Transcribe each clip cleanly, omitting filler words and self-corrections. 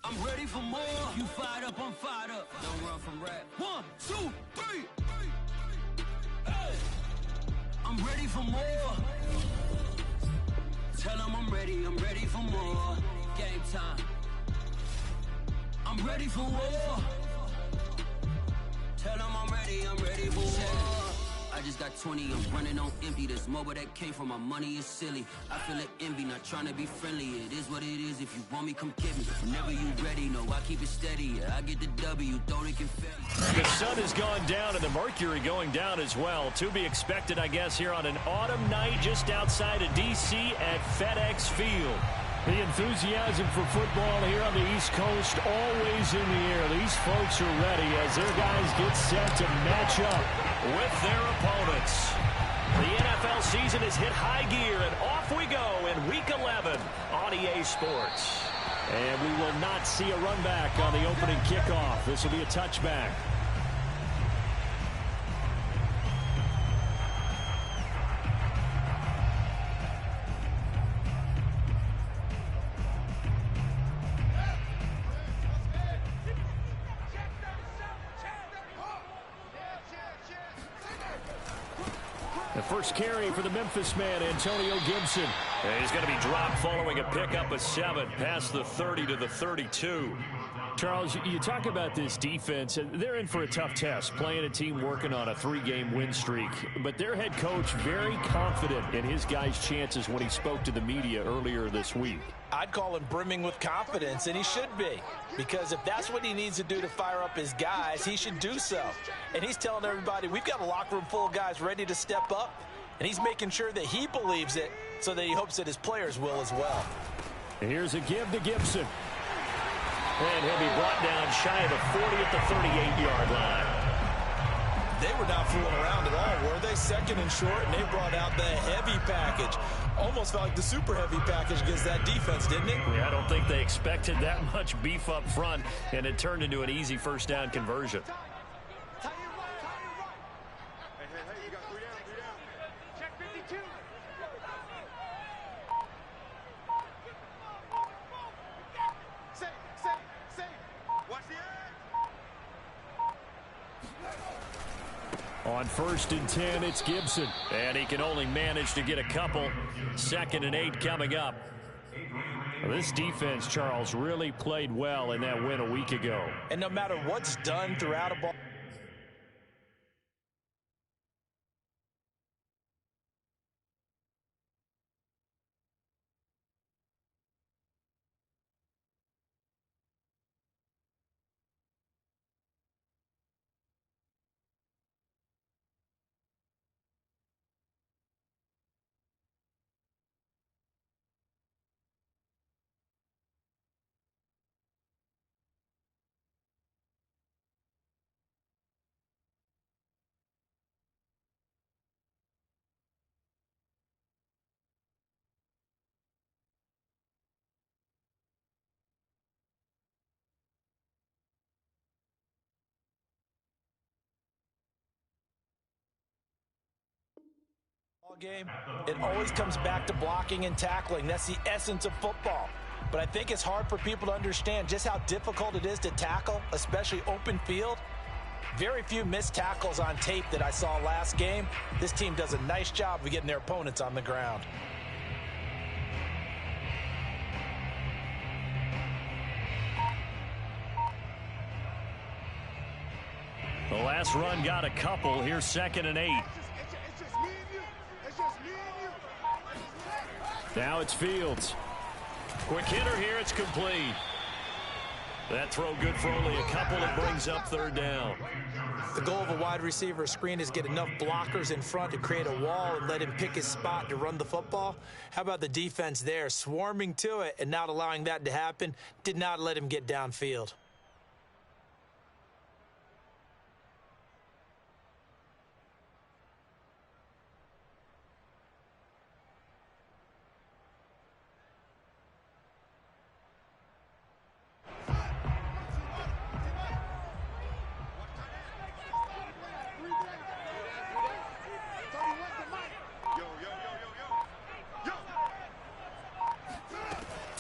I'm ready for more. You fired up, I'm fired up. Don't run from rap. 1, 2, 3. Hey. I'm ready for more. Tell them I'm ready for more. Game time. I'm ready for war. Tell them I'm ready for war. I just got 20, I'm running on empty. This mobile that came from my money is silly. I feel it envy, not trying to be friendly. It is what it is, if you want me, come get me. Whenever you ready, no, I keep it steady. Yeah, I get the W, throw it confetti. The sun has gone down and the mercury going down as well. To be expected, I guess, here on an autumn night just outside of D.C. at FedEx Field. The enthusiasm for football here on the East Coast always in the air. These folks are ready as their guys get set to match up with their opponents. The NFL season has hit high gear, and off we go in Week 11 on EA Sports. And we will not see a run back on the opening kickoff. This will be a touchback. The first carry for the Memphis man, Antonio Gibson. And he's going to be dropped following a pickup of 7 past the 30 to the 32. Charles, you talk about this defense, and they're in for a tough test, playing a team working on a 3-game win streak. But their head coach very confident in his guys' chances when he spoke to the media earlier this week. I'd call him brimming with confidence, and he should be. Because if that's what he needs to do to fire up his guys, he should do so. And he's telling everybody, we've got a locker room full of guys ready to step up. And he's making sure that he believes it so that he hopes that his players will as well. Here's a give to Gibson. And he'll be brought down shy of the 40 at the 38-yard line. They were not fooling around at all, were they? Second and short, and they brought out the heavy package. Almost felt like the super heavy package against that defense, didn't it? Yeah, I don't think they expected that much beef up front, and it turned into an easy first down conversion. On 1st and 10, it's Gibson. And he can only manage to get a couple. 2nd and 8 coming up. This defense, Charles, really played well in that win a week ago. And no matter what's done throughout a ball. Game, it always comes back to blocking and tackling. That's the essence of football. But I think it's hard for people to understand just how difficult it is to tackle, especially open field. Very few missed tackles on tape that I saw last game. This team does a nice job of getting their opponents on the ground. The last run got a couple. Here's 2nd and 8. Now it's Fields. Quick hitter here. It's complete. That throw good for only a couple. It brings up 3rd down. The goal of a wide receiver screen is get enough blockers in front to create a wall and let him pick his spot to run the football. How about the defense there, swarming to it and not allowing that to happen? Did not let him get downfield.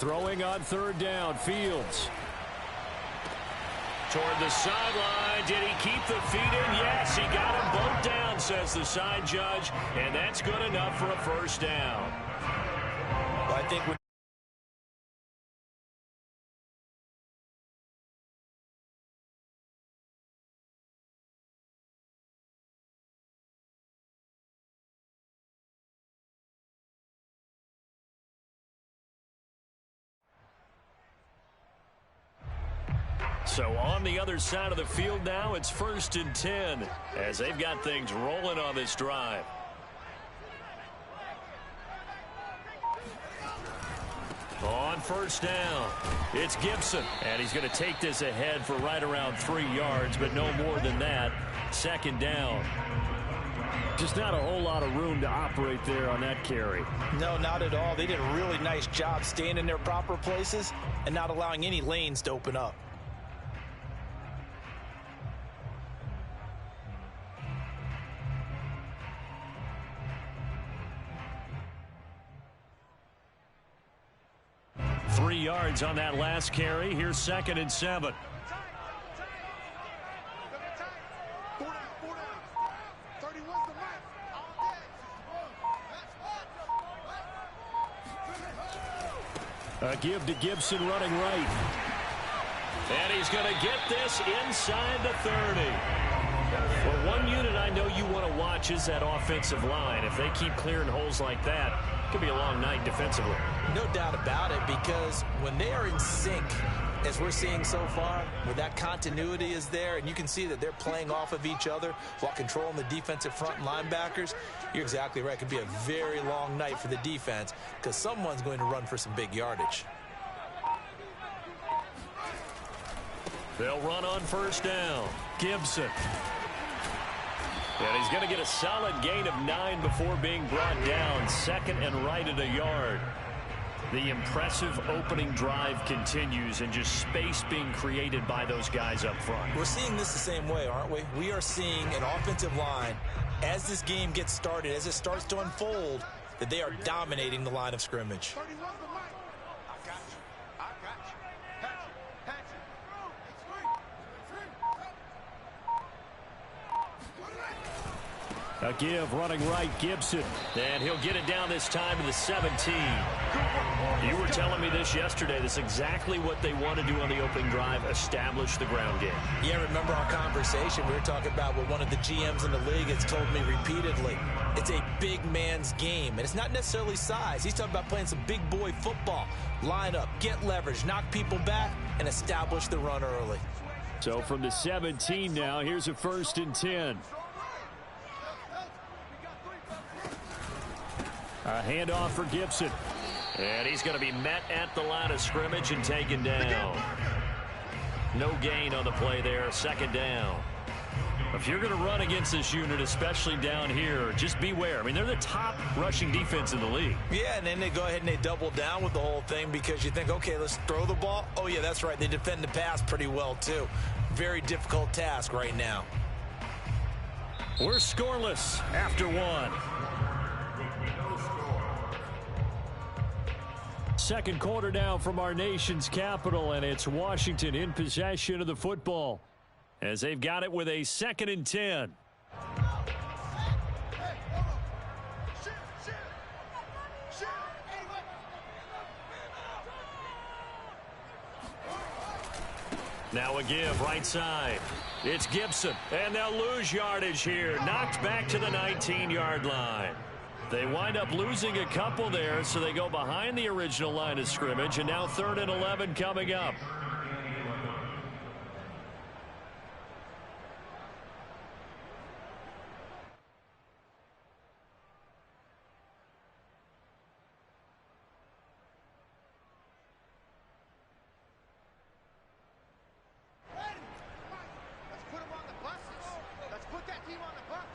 Throwing on 3rd down, Fields. toward the sideline. Did he keep the feet in? Yes, he got them both down, says the side judge, and that's good enough for a first down. Well, I think So on the other side of the field now, it's 1st and 10 as they've got things rolling on this drive. On first down, it's Gibson, and he's going to take this ahead for right around 3 yards, but no more than that. 2nd down. Just not a whole lot of room to operate there on that carry. no, not at all. They did a really nice job staying in their proper places and not allowing any lanes to open up. Three yards on that last carry. Here's 2nd and 7. A give to Gibson running right. And he's going to get this inside the 30. Well, one unit I know you want to watch is that offensive line. If they keep clearing holes like that, it could be a long night defensively. No doubt about it, because when they are in sync, as we're seeing so far, where that continuity is there, and you can see that they're playing off of each other while controlling the defensive front linebackers, you're exactly right. It could be a very long night for the defense because someone's going to run for some big yardage. They'll run on first down. Gibson. And he's going to get a solid gain of 9 before being brought down. 2nd and right at a yard. The impressive opening drive continues, and just space being created by those guys up front. We're seeing this the same way, aren't we? We are seeing an offensive line, as this game gets started, as it starts to unfold, that they are dominating the line of scrimmage. A give running right, Gibson. And he'll get it down this time to the 17. You were telling me this yesterday. This is exactly what they want to do on the opening drive, establish the ground game. Yeah, remember our conversation? We were talking about what one of the GMs in the league has told me repeatedly. It's a big man's game, and it's not necessarily size. He's talking about playing some big boy football. Line up, get leverage, knock people back, and establish the run early. So from the 17 now, here's a 1st and 10. A handoff for Gibson. And he's going to be met at the line of scrimmage and taken down. No gain on the play there. 2nd down. If you're going to run against this unit, especially down here, just beware. I mean, they're the top rushing defense in the league. Yeah, and then they go ahead and they double down with the whole thing because you think, okay, let's throw the ball. Oh, yeah, that's right. They defend the pass pretty well, too. Very difficult task right now. We're scoreless after 1. Second quarter now from our nation's capital, and it's Washington in possession of the football as they've got it with a 2nd and 10. Now a give right side. It's Gibson, and they'll lose yardage here. Knocked back to the 19-yard line. They wind up losing a couple there, so they go behind the original line of scrimmage, and now 3rd and 11 coming up. Let's put them on the buses. Let's put that team on the bus.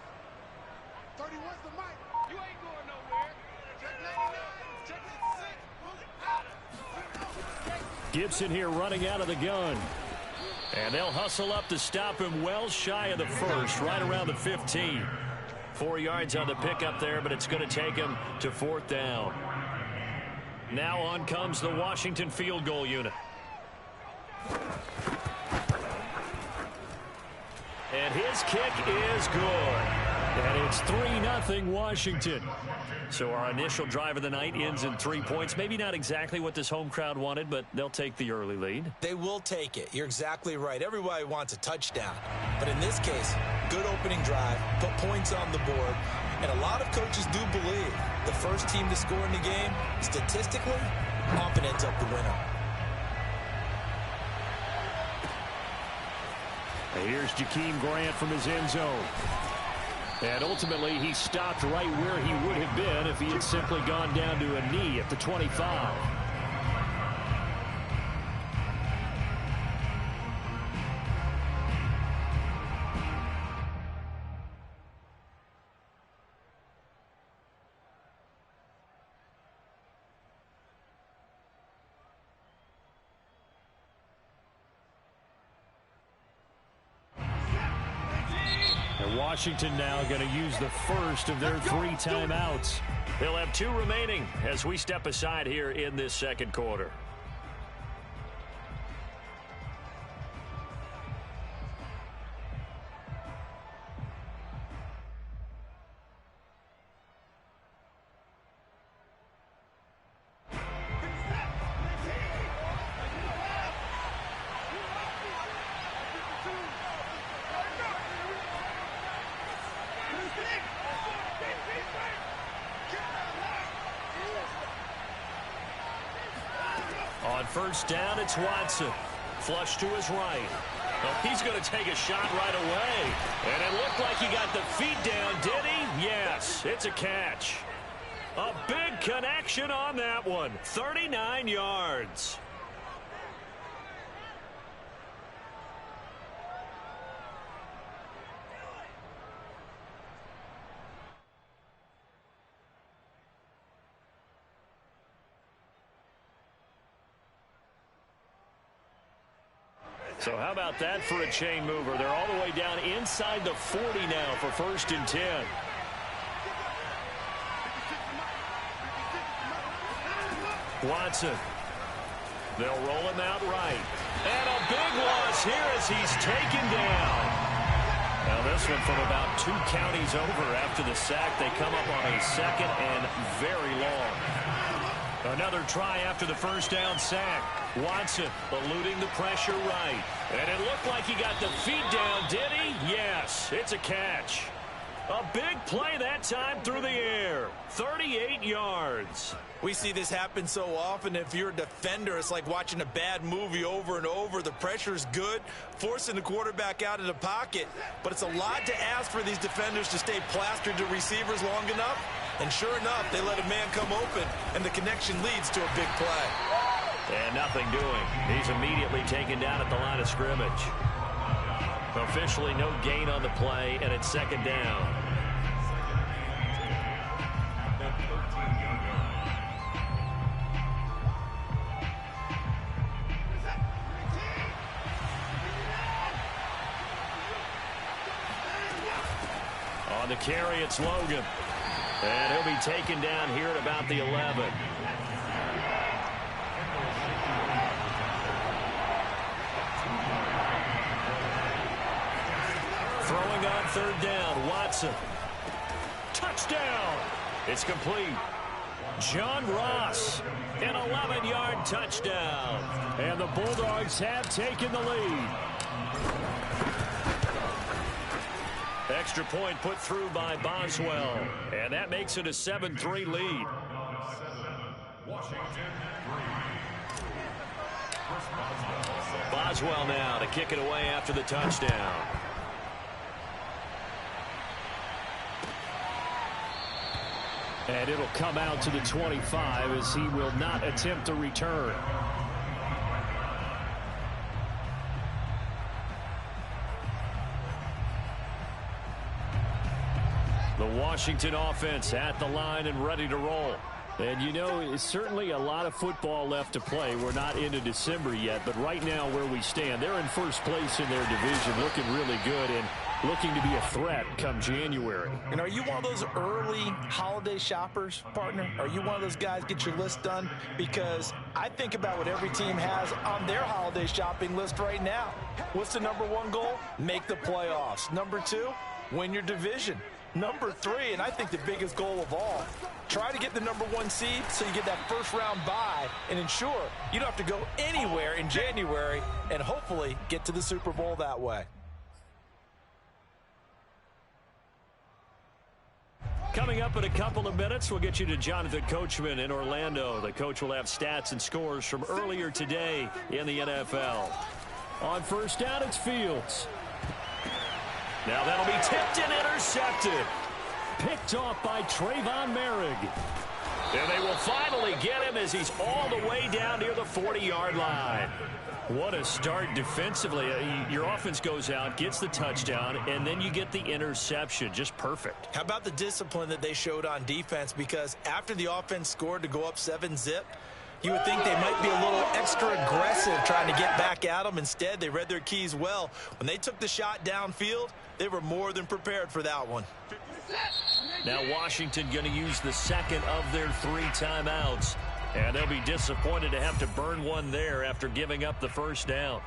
31's the mic. You ain't going nowhere. Check 99. Check it 6. Gibson here running out of the gun. And they'll hustle up to stop him well shy of the 1st, right around the 15. 4 yards on the pickup there, but it's going to take him to 4th down. Now on comes the Washington field goal unit. And his kick is good. And it's 3-0 Washington. So our initial drive of the night ends in 3 points. Maybe not exactly what this home crowd wanted, but they'll take the early lead. They will take it. You're exactly right. Everybody wants a touchdown. But in this case, good opening drive, put points on the board. And a lot of coaches do believe the first team to score in the game, statistically, often ends up the winner. And here's Jakeem Grant from his end zone. And ultimately, he stopped right where he would have been if he had simply gone down to a knee at the 25. Washington now going to use the first of their 3 timeouts. They'll have 2 remaining as we step aside here in this second quarter. On first down, it's Watson. Flush to his right. Oh, he's going to take a shot right away. And it looked like he got the feet down, did he? Yes, it's a catch. A big connection on that one. 39 yards. So how about that for a chain mover? They're all the way down inside the 40 now for 1st and 10. Watson. They'll roll him out right. And a big loss here as he's taken down. Now this one from about 2 counties over after the sack. They come up on a 2nd and very long. Another try after the first down sack. Watson eluding the pressure right. And it looked like he got the feet down, did he? Yes, it's a catch. A big play that time through the air. 38 yards. We see this happen so often. If you're a defender, it's like watching a bad movie over and over. The pressure is good, forcing the quarterback out of the pocket. But it's a lot to ask for these defenders to stay plastered to receivers long enough. And sure enough, they let a man come open, and the connection leads to a big play. And nothing doing. He's immediately taken down at the line of scrimmage. Officially no gain on the play, and it's 2nd down. On the carry, it's Logan. And he'll be taken down here at about the 11. Throwing on 3rd down, Watson. Touchdown! It's complete. John Ross, an 11-yard touchdown. And the Bulldogs have taken the lead. Extra point put through by Boswell. And that makes it a 7-3 lead. Boswell now to kick it away after the touchdown. And it'll come out to the 25 as he will not attempt a return. The Washington offense at the line and ready to roll. And, you know, it's certainly a lot of football left to play. We're not into December yet, but right now where we stand, they're in first place in their division, looking really good. And looking to be a threat come January. And are you one of those early holiday shoppers, partner? Are you one of those guys get your list done? Because I think about what every team has on their holiday shopping list right now. What's the number one goal? Make the playoffs. Number two, win your division. Number three, and I think the biggest goal of all, try to get the number one seed so you get that first round bye and ensure you don't have to go anywhere in January and hopefully get to the Super Bowl that way. Coming up in a couple of minutes, we'll get you to Jonathan Coachman in Orlando. The coach will have stats and scores from earlier today in the NFL. On first down, it's Fields. Now that'll be tipped and intercepted. Picked off by Trayvon Merrick. And they will finally get him as he's all the way down near the 40-yard line. What a start defensively. Your offense goes out, gets the touchdown, and then you get the interception. Just perfect. How about the discipline that they showed on defense? Because after the offense scored to go up 7-zip, you would think they might be a little extra aggressive trying to get back at them. Instead, they read their keys well. When they took the shot downfield, they were more than prepared for that one. Now Washington going to use the second of their 3 timeouts. And they'll be disappointed to have to burn one there after giving up the first down.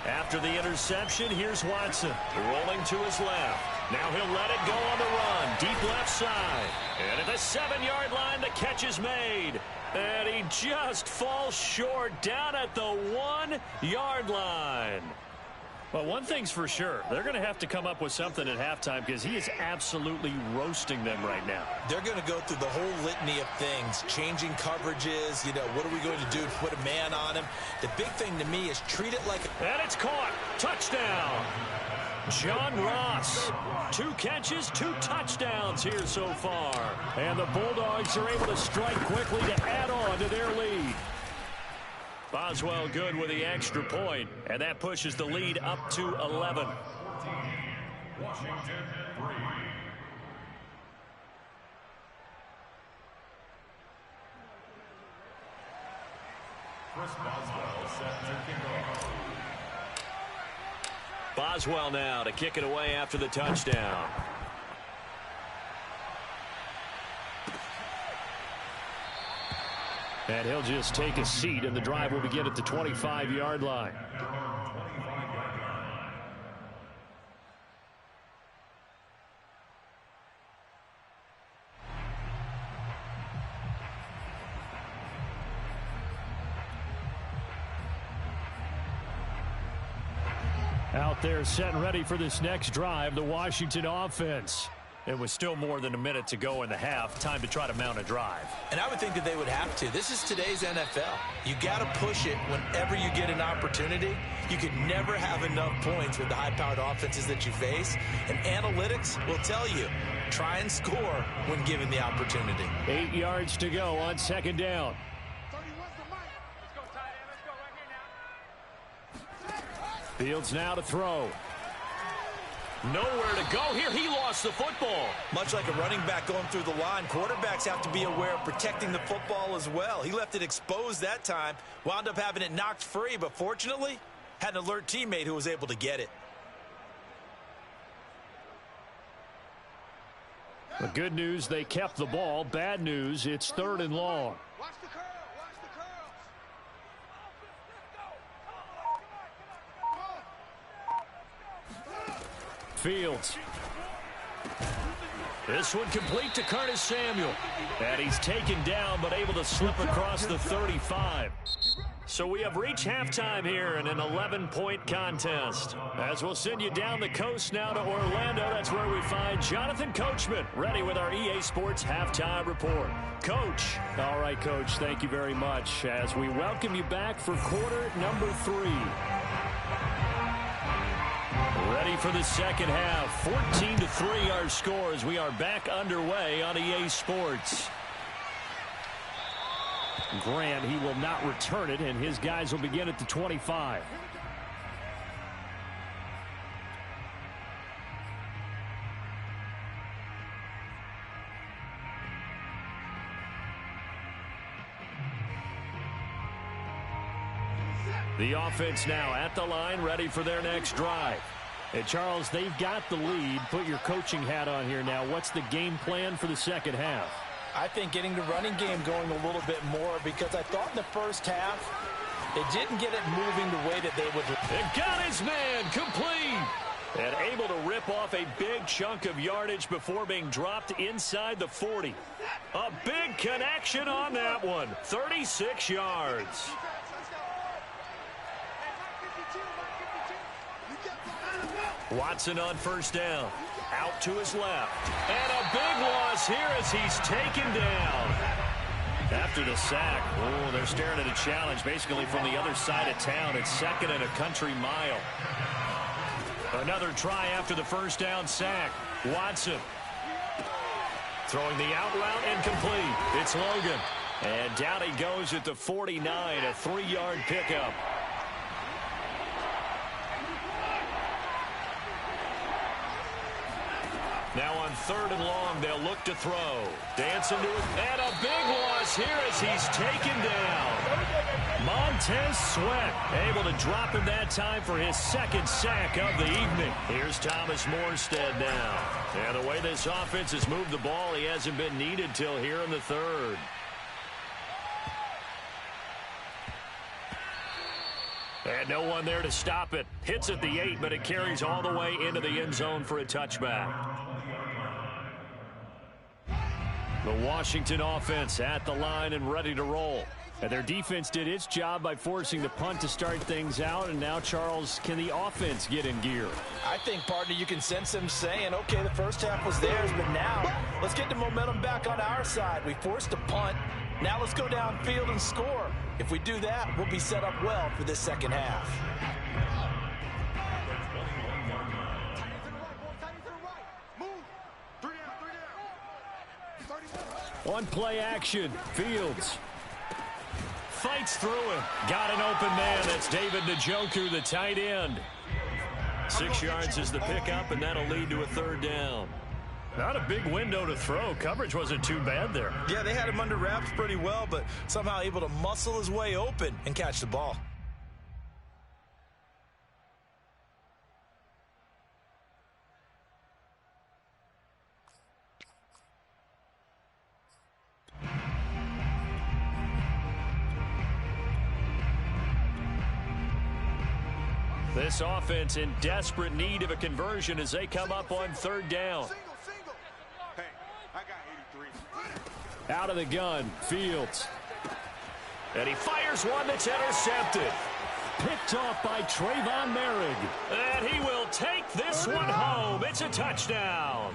After the interception, here's Watson rolling to his left. Now he'll let it go on the run. Deep left side. And at the 7-yard line, the catch is made. And he just falls short down at the 1-yard line. Well, one thing's for sure. They're going to have to come up with something at halftime because he is absolutely roasting them right now. They're going to go through the whole litany of things, changing coverages, what are we going to do to put a man on him? The big thing to me is treat it like a... And it's caught. Touchdown. John Ross. 2 catches, 2 touchdowns here so far. And the Bulldogs are able to strike quickly to add on to their lead. Boswell good with the extra point, and that pushes the lead up to 11. Washington 3. Chris Boswell set to kick off. Boswell now to kick it away after the touchdown. And he'll just take a seat, and the drive will begin at the 25-yard line. Out there set and ready for this next drive, the Washington offense. It was still more than a minute to go in the half. Time to try to mount a drive. And I would think that they would have to. This is today's NFL. You got to push it whenever you get an opportunity. You could never have enough points with the high-powered offenses that you face. And analytics will tell you, try and score when given the opportunity. 8 yards to go on second down. 31's the mic. Let's go, tight end. Let's go right here now. Fields now to throw. Nowhere to go here. He lost the football. Much like a running back going through the line, quarterbacks have to be aware of protecting the football as well. He left it exposed that time, wound up having it knocked free, but fortunately, had an alert teammate who was able to get it. The good news, they kept the ball. Bad news, it's 3rd and long. Watch the curl. Watch the curls. Fields. This one complete to Curtis Samuel. And he's taken down, but able to slip across the 35. So we have reached halftime here in an 11-point contest. As we'll send you down the coast now to Orlando, that's where we find Jonathan Coachman, ready with our EA Sports Halftime Report. Coach. All right, Coach, thank you very much. As we welcome you back for quarter number 3. Ready for the second half. 14-3 our score as we are back underway on EA Sports. Grant, he will not return it, and his guys will begin at the 25. The offense now at the line, ready for their next drive. And Charles, they've got the lead. Put your coaching hat on here now. What's the game plan for the second half? I think getting the running game going a little bit more, because I thought in the first half they didn't get it moving the way that they would. And got his man complete. And able to rip off a big chunk of yardage before being dropped inside the 40. A big connection on that one. 36 yards. Watson on first down. Out to his left. And a big loss here as he's taken down. After the sack, oh, they're staring at a challenge basically from the other side of town. It's second and a country mile. Another try after the first down sack. Watson throwing the out route incomplete. It's Logan. And down he goes at the 49, a 3-yard pickup. Now on third and long, they'll look to throw. Dancing to it. And a big loss here as he's taken down. Montez Sweat able to drop him that time for his second sack of the evening. Here's Thomas Morstead now. And the way this offense has moved the ball, he hasn't been needed till here in the third. And no one there to stop it. Hits at the 8, but it carries all the way into the end zone for a touchback. The Washington offense at the line and ready to roll. And their defense did its job by forcing the punt to start things out. And now, Charles, can the offense get in gear? I think, partner, you can sense them saying, okay, the first half was theirs, but now let's get the momentum back on our side. We forced a punt. Now let's go downfield and score. If we do that, we'll be set up well for this second half. On play action, Fields fights through it. Got an open man. That's David Njoku, the tight end. 6 yards is the pickup, and that'll lead to a third down. Not a big window to throw. Coverage wasn't too bad there. Yeah, they had him under wraps pretty well, but somehow able to muscle his way open and catch the ball. This offense in desperate need of a conversion as they come up on third down. Hey, I got 83. Out of the gun, Fields. And he fires one that's intercepted. Picked off by Trayvon Merrick. And he will take this one home. It's a touchdown.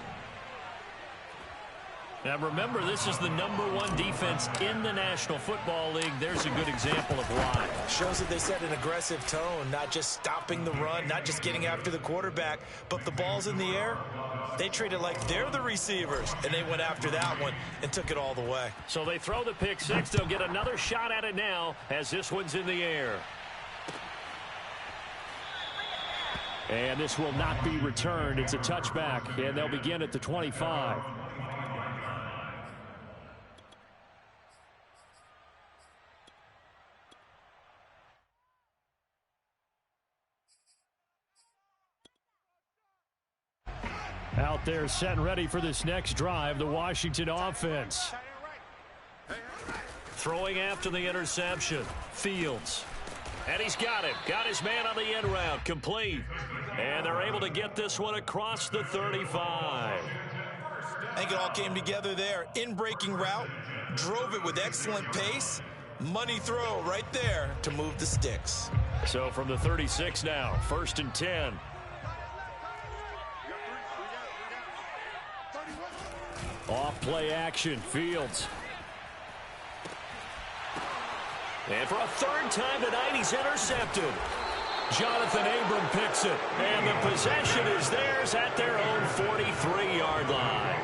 Now remember, this is the #1 defense in the National Football League. There's a good example of why. Shows that they set an aggressive tone, not just stopping the run, not just getting after the quarterback, but the ball's in the air. They treat it like they're the receivers, and they went after that one and took it all the way. So they throw the pick six. They'll get another shot at it now as this one's in the air. And this will not be returned. It's a touchback, and they'll begin at the 25. Out there set and ready for this next drive, the Washington offense. Throwing after the interception, Fields. And he's got it. Got his man on the end route, complete. And they're able to get this one across the 35. I think it all came together there. In-breaking route, drove it with excellent pace. Money throw right there to move the sticks. So from the 36 now, 1st and 10. Off play action, Fields. And for a third time tonight, he's intercepted. Jonathan Abram picks it. And the possession is theirs at their own 43-yard line.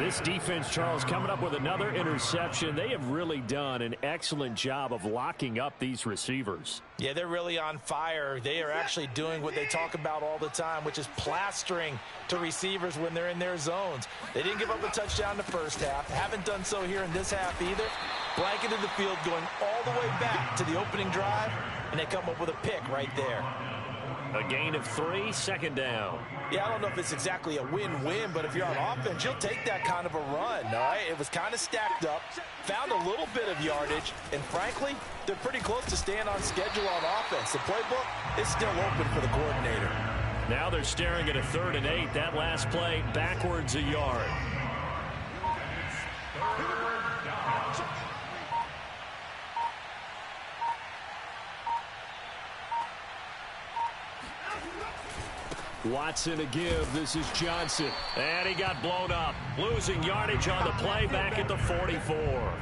This defense, Charles, coming up with another interception. They have really done an excellent job of locking up these receivers. Yeah, they're really on fire. They are actually doing what they talk about all the time, which is plastering to receivers when they're in their zones. They didn't give up a touchdown in the first half. Haven't done so here in this half either. Blanketed the field, going all the way back to the opening drive, and they come up with a pick right there. A gain of 3, second down. Yeah, I don't know if it's exactly a win-win, but if you're on offense, you'll take that kind of a run, all right? It was kind of stacked up, found a little bit of yardage, and frankly, they're pretty close to staying on schedule on offense. The playbook is still open for the coordinator. Now they're staring at a 3rd and 8. That last play, backwards a yard. Watson to give. This is Johnson. And he got blown up. Losing yardage on the play back at the 44.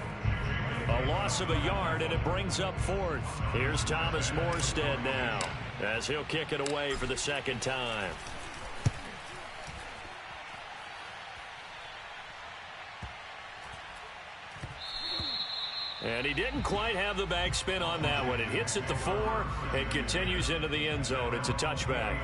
A loss of a yard, and it brings up 4th. Here's Thomas Morstead now as he'll kick it away for the second time. And he didn't quite have the backspin on that one. It hits at the 4 and continues into the end zone. It's a touchback.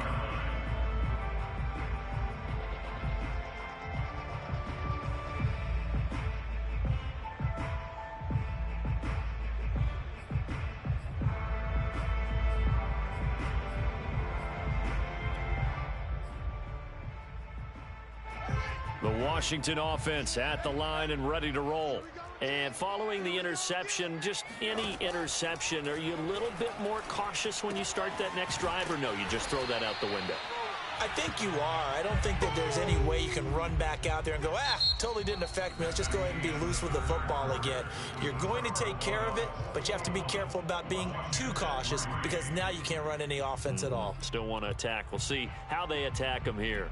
The Washington offense at the line and ready to roll. And following the interception, just any interception, are you a little bit more cautious when you start that next drive, or no, you just throw that out the window? I think you are. I don't think that there's any way you can run back out there and go, totally didn't affect me. Let's just go ahead and be loose with the football again. You're going to take care of it, but you have to be careful about being too cautious because now you can't run any offense at all. Still want to attack. We'll see how they attack them here.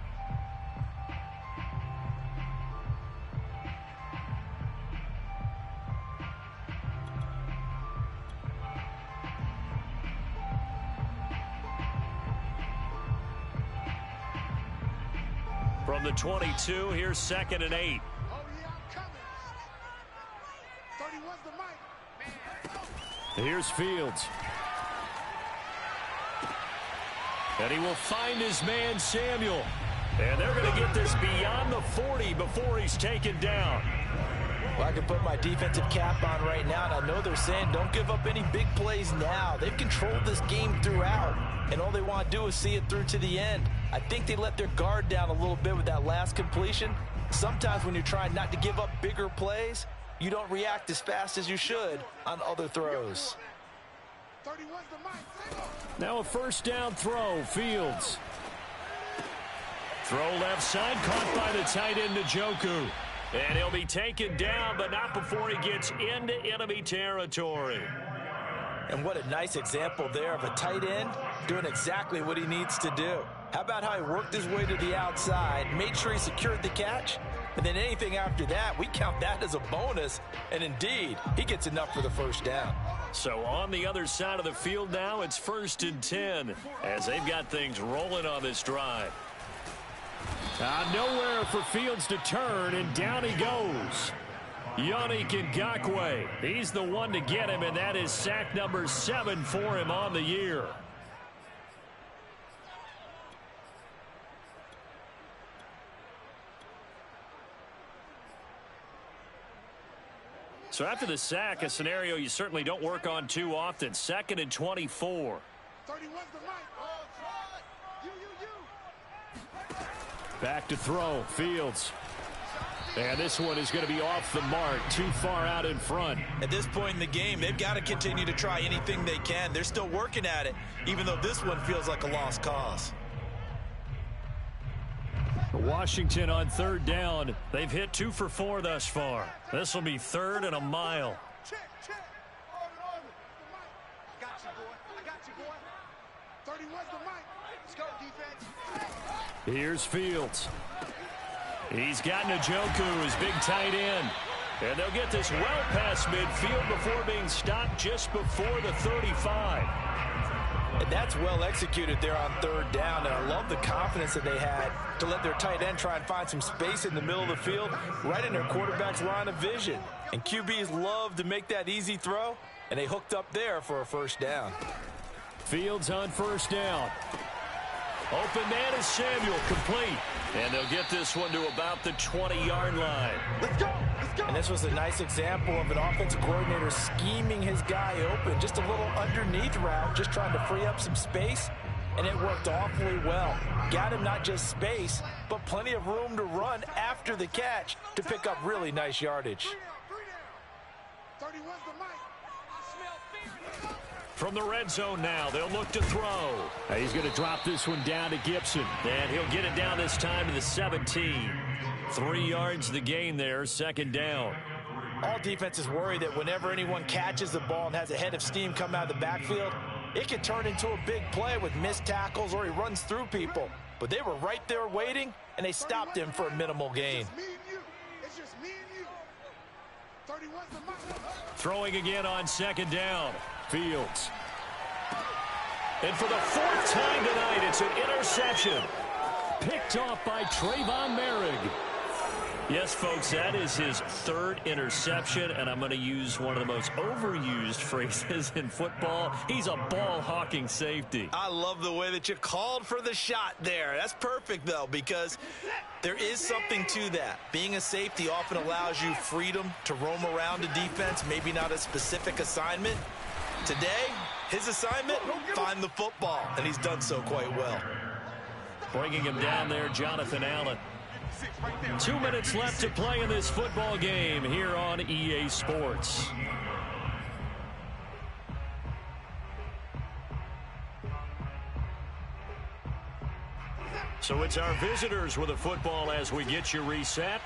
From the 22, here's 2nd and 8. Oh, yeah, I'm coming. 31's the mic. Here's Fields. And he will find his man, Samuel. And they're going to get this beyond the 40 before he's taken down. Well, I can put my defensive cap on right now, and I know they're saying don't give up any big plays now. They've controlled this game throughout, and all they want to do is see it through to the end. I think they let their guard down a little bit with that last completion. Sometimes when you're trying not to give up bigger plays, you don't react as fast as you should on other throws. 31's the mic. Now a first down throw, Fields. Throw left side, caught by the tight end, Njoku. And he'll be taken down, but not before he gets into enemy territory. And what a nice example there of a tight end doing exactly what he needs to do. How about how he worked his way to the outside, made sure he secured the catch, and then anything after that, we count that as a bonus. And indeed, he gets enough for the first down. So on the other side of the field now, it's 1st and 10 as they've got things rolling on this drive. Nowhere for Fields to turn, and down he goes. Yannick Ngakoue, he's the one to get him, and that is sack number 7 for him on the year. So after the sack, a scenario you certainly don't work on too often. 2nd and 24. 31's the mic. Back to throw, Fields. And this one is going to be off the mark, too far out in front. At this point in the game, they've got to continue to try anything they can. They're still working at it, even though this one feels like a lost cause. Washington on 3rd down. They've hit 2 for 4 thus far. This will be 3rd and a mile. Check. Got you, boy. I got you, boy. 31's the mic. Let's go, defense. Here's Fields. He's got Njoku, his big tight end. And they'll get this well past midfield before being stopped just before the 35. And that's well executed there on third down. And I love the confidence that they had to let their tight end try and find some space in the middle of the field, right in their quarterback's line of vision. And QBs love to make that easy throw, and they hooked up there for a first down. Fields on first down. Open man is Samuel, complete. And they'll get this one to about the 20-yard line. Let's go. Let's go. And this was a nice example of an offensive coordinator scheming his guy open. Just a little underneath route, just trying to free up some space, and it worked awfully well. Got him not just space, but plenty of room to run after the catch to pick up really nice yardage. 31's the mic. I smell fear. From the red zone now, they'll look to throw. He's going to drop this one down to Gibson. And he'll get it down this time to the 17. 3 yards the gain there, second down. All defenses worry that whenever anyone catches the ball and has a head of steam come out of the backfield, it can turn into a big play with missed tackles or he runs through people. But they were right there waiting, and they stopped him for a minimal gain. It's me and you. It's just me and you. 31's the mic. Throwing again on second down. Fields. And for the 4th time tonight, it's an interception. Picked off by Trayvon Merrick. Yes, folks, that is his 3rd interception, and I'm going to use one of the most overused phrases in football. He's a ball-hawking safety. I love the way that you called for the shot there. That's perfect, though, because there is something to that. Being a safety often allows you freedom to roam around a defense, maybe not a specific assignment. Today, his assignment, find the football, and he's done so quite well. Bringing him down there, Jonathan Allen. 2 minutes left to play in this football game here on EA Sports. So it's our visitors with a football as we get you reset.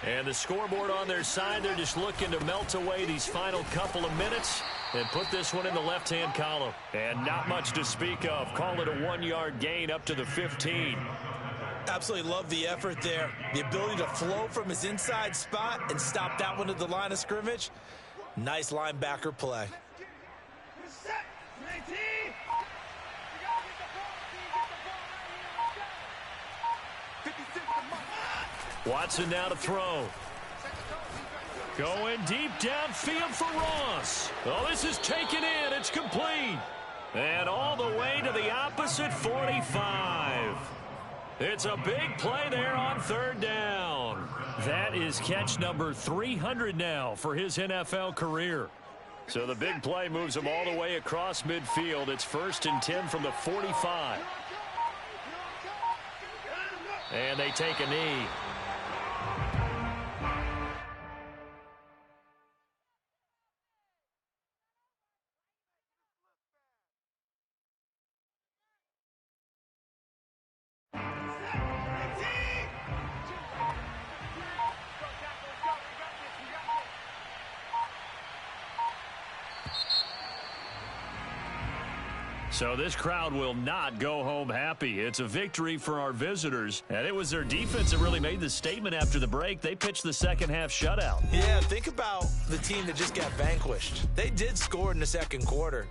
And the scoreboard on their side, they're just looking to melt away these final couple of minutes and put this one in the left-hand column. And not much to speak of. Call it a 1-yard gain up to the 15. Absolutely love the effort there. The ability to flow from his inside spot and stop that one at the line of scrimmage. Nice linebacker play. Watson now to throw. Going deep downfield for Ross. Oh, this is taken in. It's complete. And all the way to the opposite 45. It's a big play there on third down. That is catch number 300 now for his NFL career. So the big play moves him all the way across midfield. It's 1st and 10 from the 45. And they take a knee. So this crowd will not go home happy. It's a victory for our visitors. And it was their defense that really made the statement after the break. They pitched the second half shutout. Yeah, think about the team that just got vanquished. They did score in the second quarter.